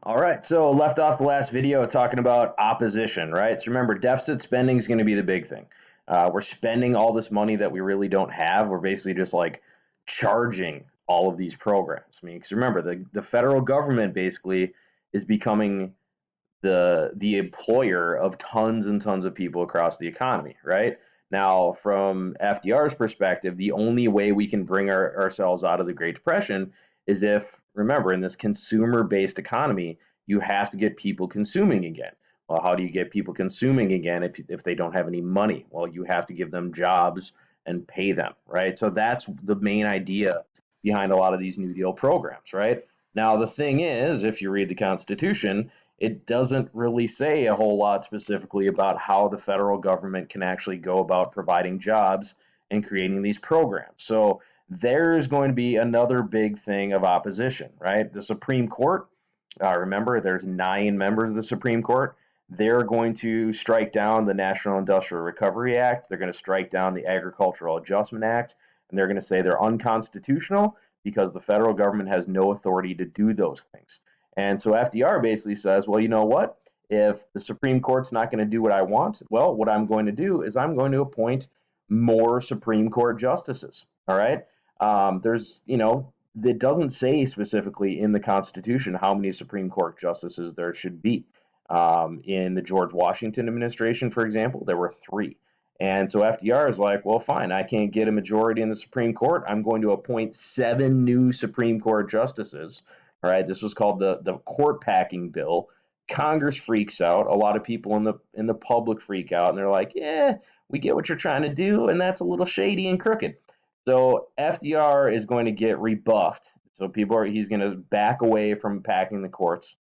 All right, so left off the last video talking about opposition, right? So remember, deficit spending is going to be the big thing. We're spending all this money that we really don't have. We're basically just like charging all of these programs. I mean, because remember, the federal government basically is becoming the employer of tons and tons of people across the economy, right? Now, from FDR's perspective, the only way we can bring ourselves out of the Great Depression is if, remember, in this consumer based economy, you have to get people consuming again. Well, how do you get people consuming again if they don't have any money? Well, you have to give them jobs and pay them, right? So that's the main idea behind a lot of these New Deal programs, right? Now, the thing is, if you read the Constitution, it doesn't really say a whole lot specifically about how the federal government can actually go about providing jobs and creating these programs. So there's going to be another big thing of opposition, right? The Supreme Court, remember, there's 9 members of the Supreme Court. They're going to strike down the National Industrial Recovery Act. They're going to strike down the Agricultural Adjustment Act, and they're going to say they're unconstitutional because the federal government has no authority to do those things. And so FDR basically says, well, you know what? If the Supreme Court's not going to do what I want, well, what I'm going to do is I'm going to appoint more Supreme Court justices. All right. It doesn't say specifically in the Constitution how many Supreme Court justices there should be. In the George Washington administration, for example, there were 3. And so FDR is like, well, fine, I can't get a majority in the Supreme Court. I'm going to appoint 7 new Supreme Court justices. All right, this was called the court packing bill. Congress freaks out. A lot of people in the public freak out, and they're like, "Yeah, we get what you're trying to do, and that's a little shady and crooked." So FDR is going to get rebuffed. So he's going to back away from packing the courts,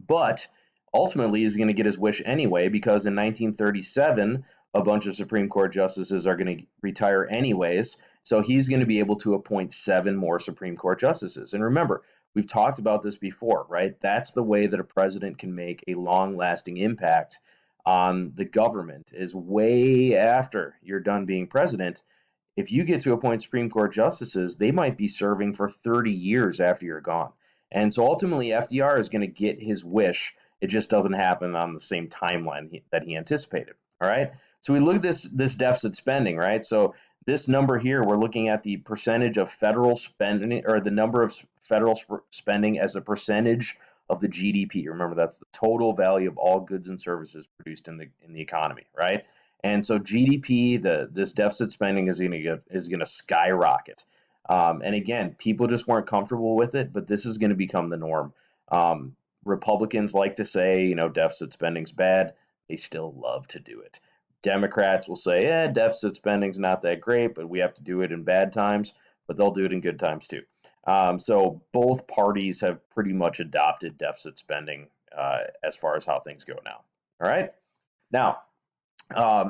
but ultimately he's going to get his wish anyway because in 1937 a bunch of Supreme Court justices are going to retire anyways. So he's going to be able to appoint 7 more Supreme Court justices. And remember, we've talked about this before, right? That's the way that a president can make a long-lasting impact on the government is way after you're done being president. If you get to appoint Supreme Court justices, they might be serving for 30 years after you're gone. And so ultimately, FDR is going to get his wish. It just doesn't happen on the same timeline that he anticipated. All right. So we look at this deficit spending, right? So this number here, we're looking at the percentage of federal spending, or the number of federal spending as a percentage of the GDP. Remember, that's the total value of all goods and services produced in the economy, right? And so GDP, this deficit spending is going to skyrocket. And again, people just weren't comfortable with it, but this is going to become the norm. Republicans like to say, deficit spending's bad. They still love to do it. Democrats will say, deficit spending's not that great, but we have to do it in bad times, but they'll do it in good times too. So both parties have pretty much adopted deficit spending as far as how things go now. All right. Now,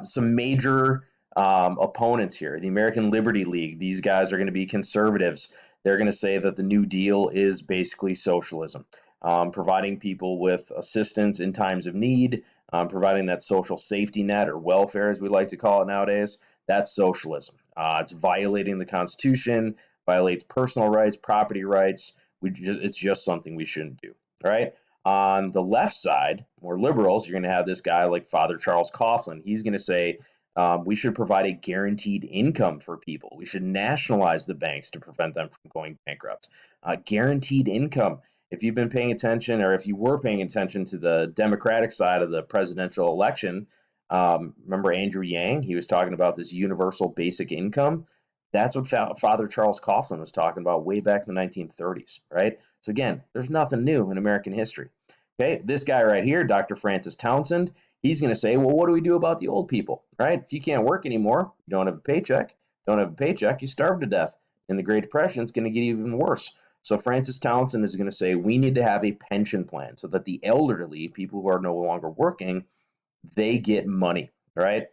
some major opponents here. The American Liberty League, these guys are going to be conservatives. They're going to say that the New Deal is basically socialism, providing people with assistance in times of need, providing that social safety net or welfare, as we like to call it nowadays. That's socialism. It's violating the Constitution, violates personal rights, property rights. It's just something we shouldn't do. All right. On the left side, more liberals, you're going to have this guy like Father Charles Coughlin. He's going to say we should provide a guaranteed income for people. We should nationalize the banks to prevent them from going bankrupt. Guaranteed income. If you've been paying attention, or if you were paying attention to the Democratic side of the presidential election, remember Andrew Yang? He was talking about this universal basic income. That's what Father Charles Coughlin was talking about way back in the 1930s, right? So again, there's nothing new in American history. Okay, this guy right here, Dr. Francis Townsend, he's going to say, well, what do we do about the old people, right? If you can't work anymore, you don't have a paycheck, you starve to death. And the Great Depression is going to get even worse. So Francis Townsend is going to say we need to have a pension plan so that the elderly, people who are no longer working, they get money, right?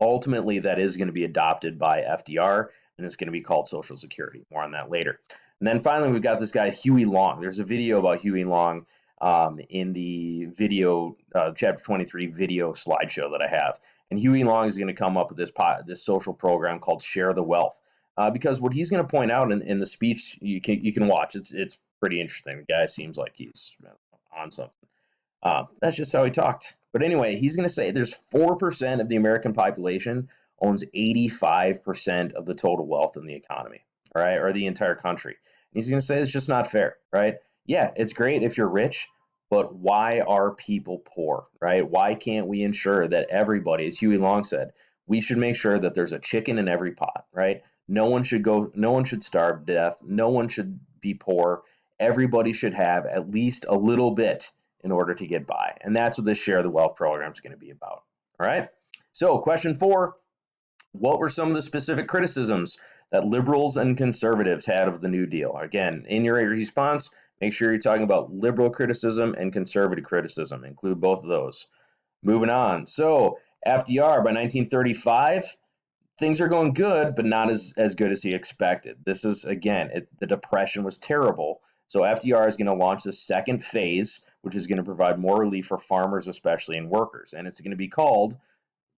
Ultimately, that is going to be adopted by FDR, and it's going to be called Social Security. More on that later. And then finally, we've got this guy, Huey Long. There's a video about Huey Long in the video, Chapter 23 video slideshow that I have. And Huey Long is going to come up with this social program called Share the Wealth. Because what he's going to point out in the speech, you can watch. It's pretty interesting. The guy seems like he's on something. That's just how he talked. But anyway, he's going to say there's 4% of the American population owns 85% of the total wealth in the economy, all right, or the entire country. And he's going to say it's just not fair, right? Yeah, it's great if you're rich, but why are people poor, right? Why can't we ensure that everybody, as Huey Long said, we should make sure that there's a chicken in every pot, right? No one should starve to death. No one should be poor. Everybody should have at least a little bit in order to get by. And that's what this Share the Wealth program is going to be about. All right. So, question 4, what were some of the specific criticisms that liberals and conservatives had of the New Deal? Again, in your response, make sure you're talking about liberal criticism and conservative criticism. Include both of those. Moving on. So, FDR by 1935, things are going good, but not as good as he expected. This is, again, the Depression was terrible. So FDR is going to launch the second phase, which is going to provide more relief for farmers, especially and workers. And it's going to be called,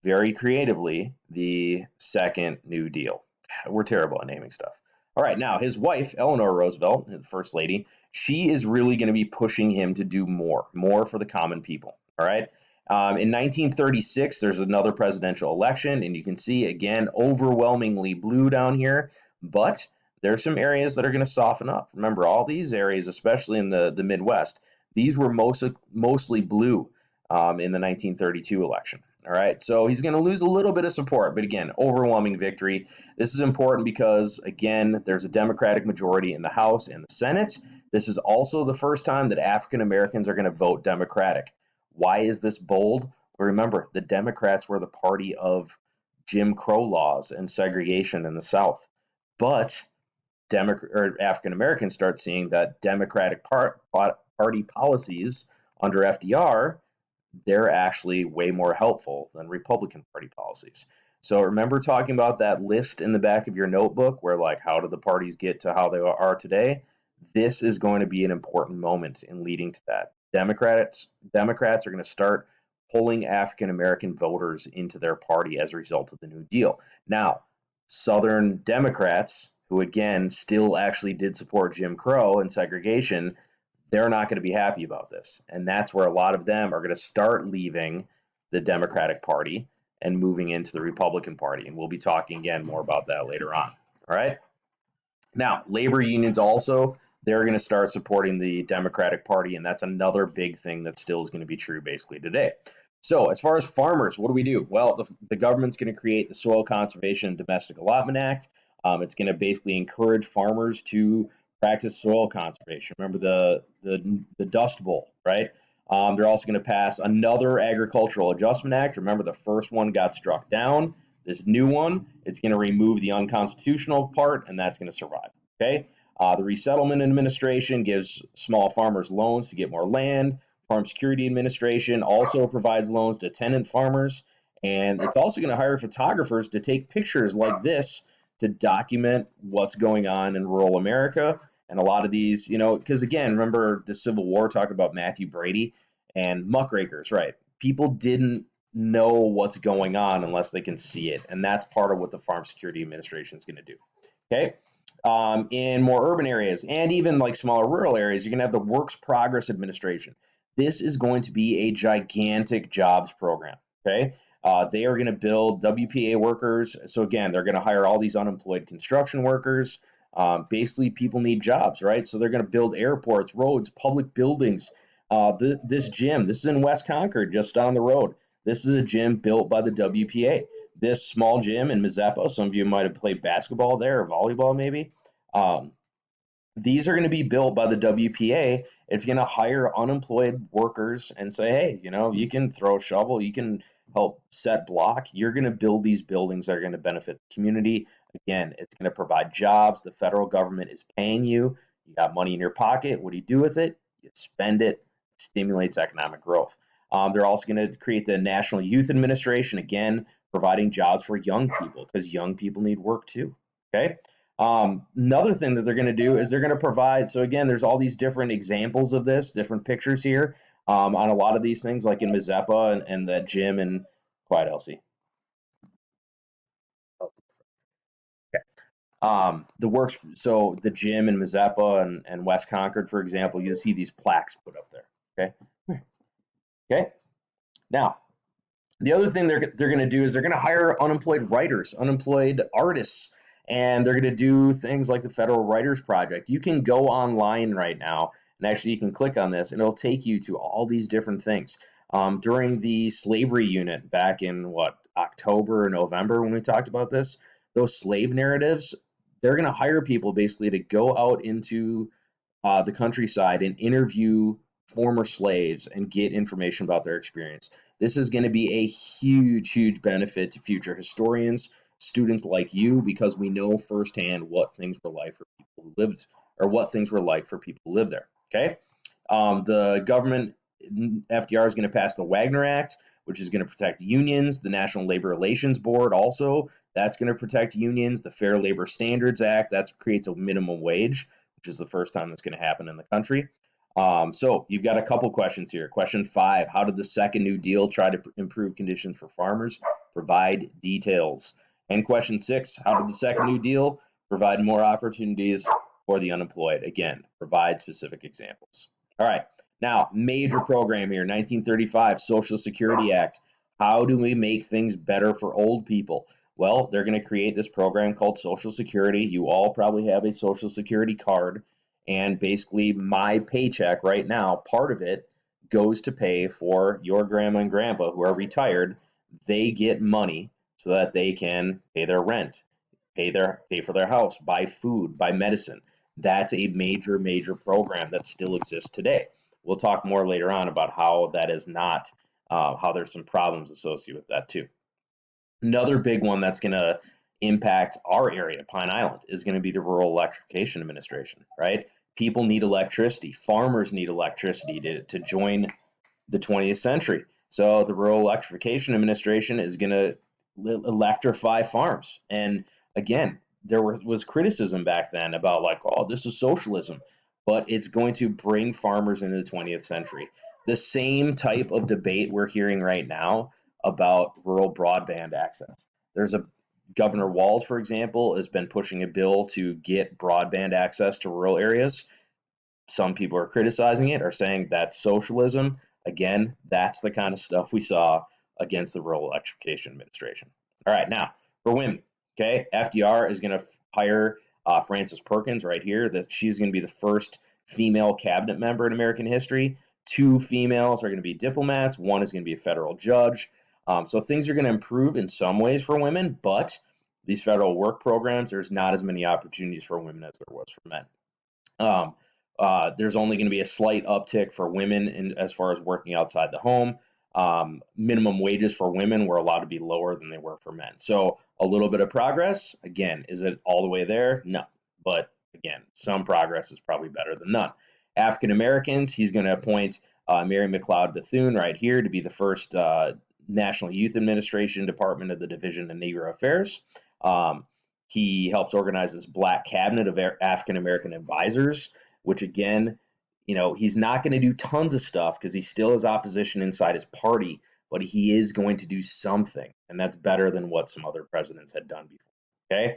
very creatively, the Second New Deal. We're terrible at naming stuff. All right, now his wife, Eleanor Roosevelt, the First Lady, she is really going to be pushing him to do more for the common people. All right. In 1936, there's another presidential election, and you can see, again, overwhelmingly blue down here, but there's some areas that are going to soften up. Remember, all these areas, especially in the Midwest, these were mostly blue in the 1932 election. All right, so he's going to lose a little bit of support, but again, overwhelming victory. This is important because, again, there's a Democratic majority in the House and the Senate. This is also the first time that African Americans are going to vote Democratic. Why is this bold? Well, remember, the Democrats were the party of Jim Crow laws and segregation in the South. But African Americans start seeing that Democratic Party policies under FDR, they're actually way more helpful than Republican Party policies. So remember talking about that list in the back of your notebook where, like, how did the parties get to how they are today? This is going to be an important moment in leading to that. Democrats are going to start pulling African American voters into their party as a result of the New Deal. Now, Southern Democrats, who again still actually did support Jim Crow and segregation, they're not going to be happy about this. And that's where a lot of them are going to start leaving the Democratic Party and moving into the Republican Party. And we'll be talking again more about that later on. All right. Now, labor unions also, they're going to start supporting the Democratic Party. And that's another big thing that still is going to be true basically today. So as far as farmers, what do we do? Well, the government's going to create the Soil Conservation and Domestic Allotment Act. It's going to basically encourage farmers to practice soil conservation. Remember the Dust Bowl, right? They're also going to pass another Agricultural Adjustment Act. Remember, the first one got struck down. This new one, it's going to remove the unconstitutional part, and that's going to survive. Okay. The Resettlement Administration gives small farmers loans to get more land. Farm Security Administration also provides loans to tenant farmers, and it's also going to hire photographers to take pictures like this to document what's going on in rural America. And a lot of these, because again, remember the Civil War, talk about Matthew Brady and muckrakers, right? People didn't know what's going on unless they can see it. And that's part of what the Farm Security Administration is going to do. Okay. In more urban areas and even like smaller rural areas, you're going to have the Works Progress Administration. This is going to be a gigantic jobs program. Okay. They are going to build WPA workers. So again, they're going to hire all these unemployed construction workers. Basically, people need jobs, right? So they're going to build airports, roads, public buildings. This gym, this is in West Concord, just down the road. This is a gym built by the WPA. This small gym in Mazeppa, some of you might have played basketball there or volleyball maybe. These are going to be built by the WPA. It's going to hire unemployed workers and say, hey, you can throw a shovel, you can help set block. You're going to build these buildings that are going to benefit the community. Again, it's going to provide jobs. The federal government is paying you. You got money in your pocket. What do you do with it? You spend it. It stimulates economic growth. They're also going to create the National Youth Administration, again, providing jobs for young people because young people need work too. Okay. Another thing that they're going to do is they're going to provide, so again, there's all these different examples of this, different pictures here on a lot of these things, like in Mazeppa and that gym and quiet, Elsie. Okay. The works, so the gym in Mazeppa and West Concord, for example, you'll see these plaques put up there. Okay. Okay. Now, the other thing they're going to do is they're going to hire unemployed writers, unemployed artists, and they're going to do things like the Federal Writers Project. You can go online right now, and actually you can click on this, and it'll take you to all these different things. During the slavery unit back in October or November when we talked about this, those slave narratives, they're going to hire people basically to go out into the countryside and interview former slaves and get information about their experience. This is going to be a huge, huge benefit to future historians, students like you, because we know firsthand what things were like for people who lived, or what things were like for people who lived there. Okay. The government, FDR is going to pass the Wagner Act, which is going to protect unions. The National Labor Relations Board also, that's going to protect unions. The Fair Labor Standards Act, that creates a minimum wage, which is the first time that's going to happen in the country. So you've got a couple questions here. Question 5, how did the second New Deal try to improve conditions for farmers? Provide details. And question 6, how did the second New Deal provide more opportunities for the unemployed? Again, provide specific examples. All right, now, major program here, 1935 Social Security Act. How do we make things better for old people? Well, they're going to create this program called Social Security. You all probably have a Social Security card. And basically, my paycheck right now, part of it goes to pay for your grandma and grandpa who are retired. They get money so that they can pay their rent, pay for their house, buy food, buy medicine. That's a major, major program that still exists today. We'll talk more later on about how that is not, how there's some problems associated with that too. Another big one that's going to impact our area, Pine Island, is going to be the Rural Electrification Administration, right? People need electricity. Farmers need electricity to join the 20th century. So the Rural Electrification Administration is going to electrify farms. And again, there was criticism back then about like, oh, this is socialism, but it's going to bring farmers into the 20th century. The same type of debate we're hearing right now about rural broadband access. There's a Governor Walz, for example, has been pushing a bill to get broadband access to rural areas. Some people are criticizing it, are saying that's socialism. Again, that's the kind of stuff we saw against the Rural Electrification Administration. All right, now for women, okay, FDR is going to hire Frances Perkins right here. That she's going to be the first female cabinet member in American history. 2 females are going to be diplomats. 1 is going to be a federal judge. So things are going to improve in some ways for women, but these federal work programs, there's not as many opportunities for women as there was for men. There's only going to be a slight uptick for women as far as working outside the home. Minimum wages for women were allowed to be lower than they were for men. So a little bit of progress. Again, is it all the way there? No. But again, some progress is probably better than none. African Americans, he's going to appoint Mary McLeod Bethune right here to be the first National Youth Administration Department of the Division of Negro Affairs. He helps organize this black cabinet of African American advisors, which again, he's not going to do tons of stuff because he still has opposition inside his party, but he is going to do something, and that's better than what some other presidents had done before. Okay,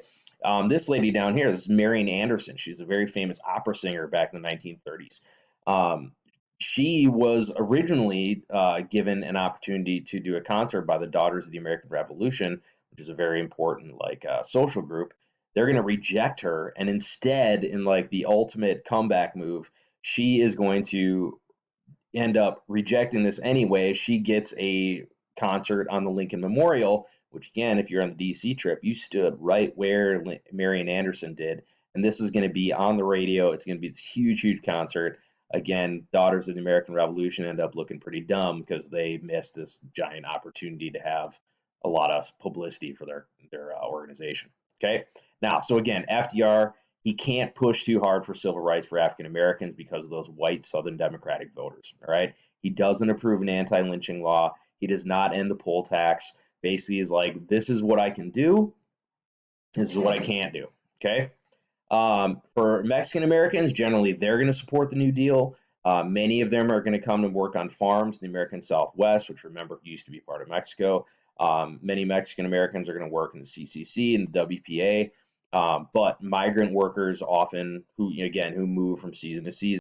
this lady down here, this is Marian Anderson. She's a very famous opera singer back in the 1930s. She was originally given an opportunity to do a concert by the Daughters of the American Revolution, which is a very important social group. They're going to reject her, and instead, in like the ultimate comeback move, she is going to end up rejecting this anyway. She gets a concert on the Lincoln Memorial, which again, if you're on the DC trip, you stood right where Marian Anderson did, and this is going to be on the radio. It's going to be this huge, huge concert. Again, Daughters of the American Revolution end up looking pretty dumb because they missed this giant opportunity to have a lot of publicity for their organization. Okay, now, so again, FDR, he can't push too hard for civil rights for African Americans because of those white Southern Democratic voters. All right, he doesn't approve an anti-lynching law. He does not end the poll tax. Basically, is like, this is what I can do. This is what I can't do. Okay. For Mexican Americans, generally, they're going to support the New Deal. Many of them are going to come and work on farms in the American Southwest, which, remember, used to be part of Mexico. Many Mexican Americans are going to work in the CCC and the WPA. But migrant workers often, who again who move from season to season.